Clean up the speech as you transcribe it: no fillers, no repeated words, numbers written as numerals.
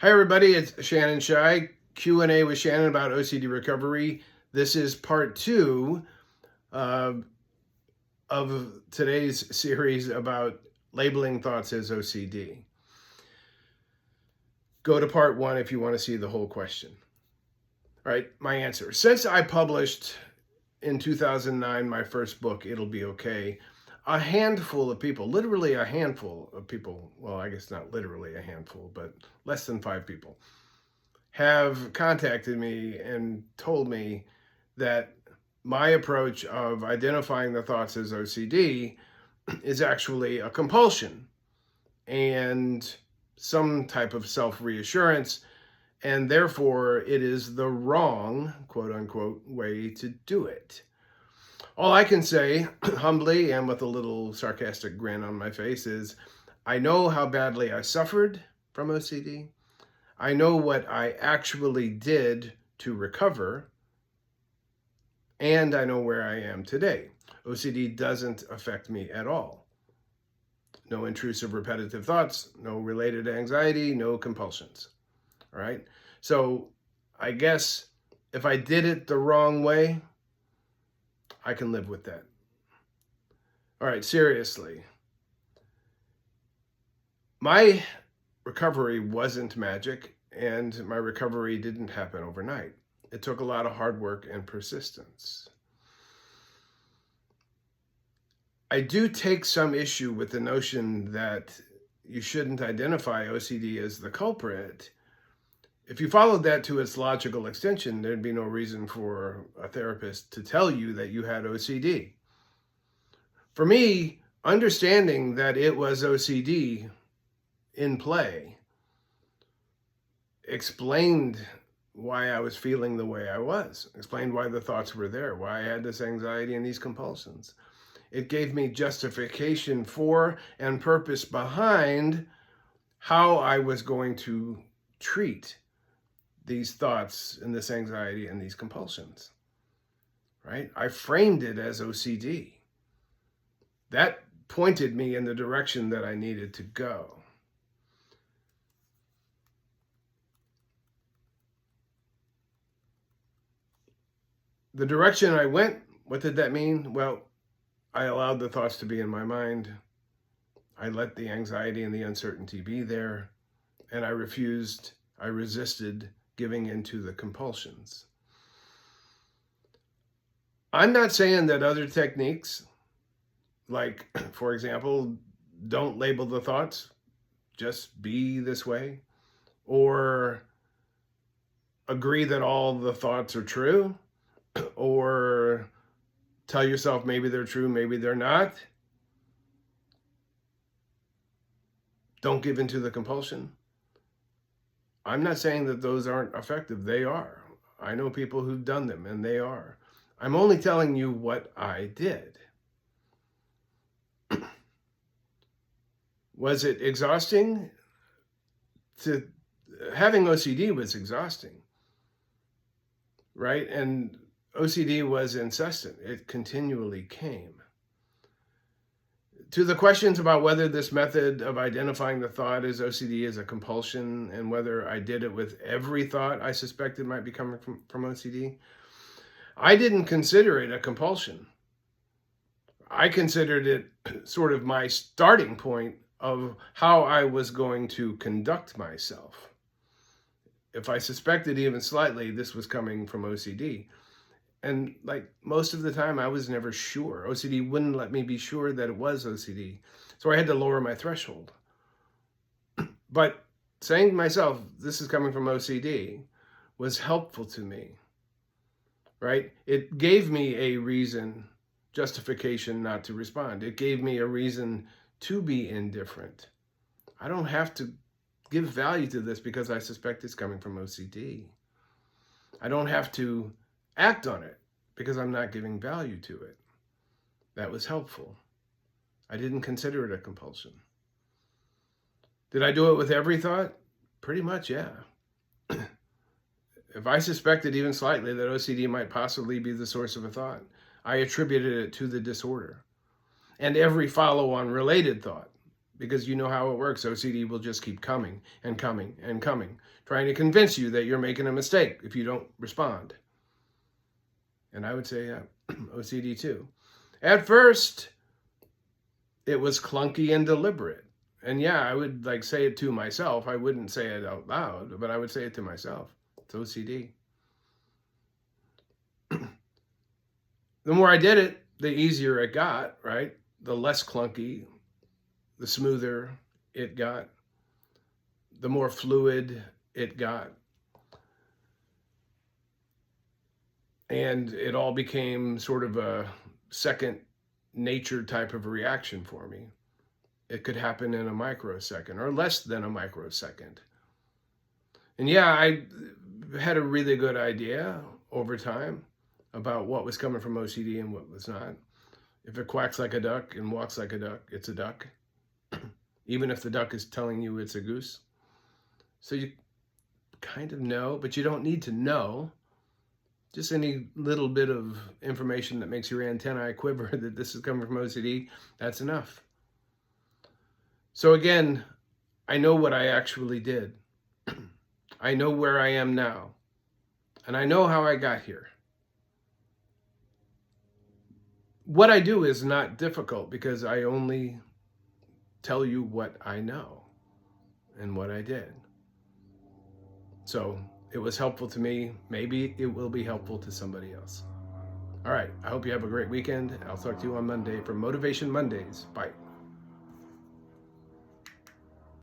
Hi everybody, it's Shannon Shy, Q&A with Shannon about OCD recovery. This is part 2 of today's series about labeling thoughts as OCD. Go to part 1 if you want to see the whole question. All right, my answer. Since I published in 2009 my first book, It'll Be Okay, a handful of people, literally a handful of people, well, I guess not literally a handful, but less than 5 people, have contacted me and told me that my approach of identifying the thoughts as OCD is actually a compulsion and some type of self-reassurance, and therefore it is the wrong, quote unquote, way to do it. All I can say, humbly and with a little sarcastic grin on my face, is I know how badly I suffered from OCD. I know what I actually did to recover, and I know where I am today. OCD doesn't affect me at all. No intrusive repetitive thoughts, no related anxiety, no compulsions. All right? So I guess if I did it the wrong way, I can live with that. All right, seriously. My recovery wasn't magic, and my recovery didn't happen overnight. It took a lot of hard work and persistence. I do take some issue with the notion that you shouldn't identify OCD as the culprit. If you followed that to its logical extension, there'd be no reason for a therapist to tell you that you had OCD. For me, understanding that it was OCD in play explained why I was feeling the way I was, explained why the thoughts were there, why I had this anxiety and these compulsions. It gave me justification for and purpose behind how I was going to treat these thoughts and this anxiety and these compulsions, right? I framed it as OCD. That pointed me in the direction that I needed to go. The direction I went, what did that mean? Well, I allowed the thoughts to be in my mind. I let the anxiety and the uncertainty be there, and I resisted giving into the compulsions. I'm not saying that other techniques, like, for example, don't label the thoughts, just be this way, or agree that all the thoughts are true, or tell yourself maybe they're true, maybe they're not. Don't give into the compulsion. I'm not saying that those aren't effective. They are. I know people who've done them, and they are. I'm only telling you what I did. Was it exhausting? Having OCD was exhausting, right? And OCD was incessant. It continually came. To the questions about whether this method of identifying the thought as OCD is a compulsion and whether I did it with every thought I suspected might be coming from OCD, I didn't consider it a compulsion. I considered it sort of my starting point of how I was going to conduct myself. If I suspected even slightly this was coming from OCD, and like most of the time, I was never sure. OCD wouldn't let me be sure that it was OCD. So I had to lower my threshold. But saying to myself, this is coming from OCD, was helpful to me, right? It gave me a reason, justification not to respond. It gave me a reason to be indifferent. I don't have to give value to this because I suspect it's coming from OCD. I don't have to act on it because I'm not giving value to it. That was helpful. I didn't consider it a compulsion. Did I do it with every thought? Pretty much, yeah. If I suspected even slightly that OCD might possibly be the source of a thought, I attributed it to the disorder. And every follow-on related thought, because you know how it works. OCD will just keep coming and coming and coming, trying to convince you that you're making a mistake if you don't respond. And I would say OCD too. At first, it was clunky and deliberate. And yeah, I would like say it to myself. I wouldn't say it out loud, but I would say it to myself. It's OCD. The more I did it, the easier it got, right? The less clunky, the smoother it got, the more fluid it got. And it all became sort of a second nature type of reaction for me. It could happen in a microsecond or less than a microsecond. And yeah, I had a really good idea over time about what was coming from OCD and what was not. If it quacks like a duck and walks like a duck, it's a duck. Even if the duck is telling you it's a goose. So you kind of know, but you don't need to know. Just any little bit of information that makes your antennae quiver that this is coming from OCD, that's enough. So again, I know what I actually did. I know where I am now. And I know how I got here. What I do is not difficult because I only tell you what I know and what I did. So it was helpful to me. Maybe it will be helpful to somebody else. All right. I hope you have a great weekend. I'll talk to you on Monday for Motivation Mondays. Bye.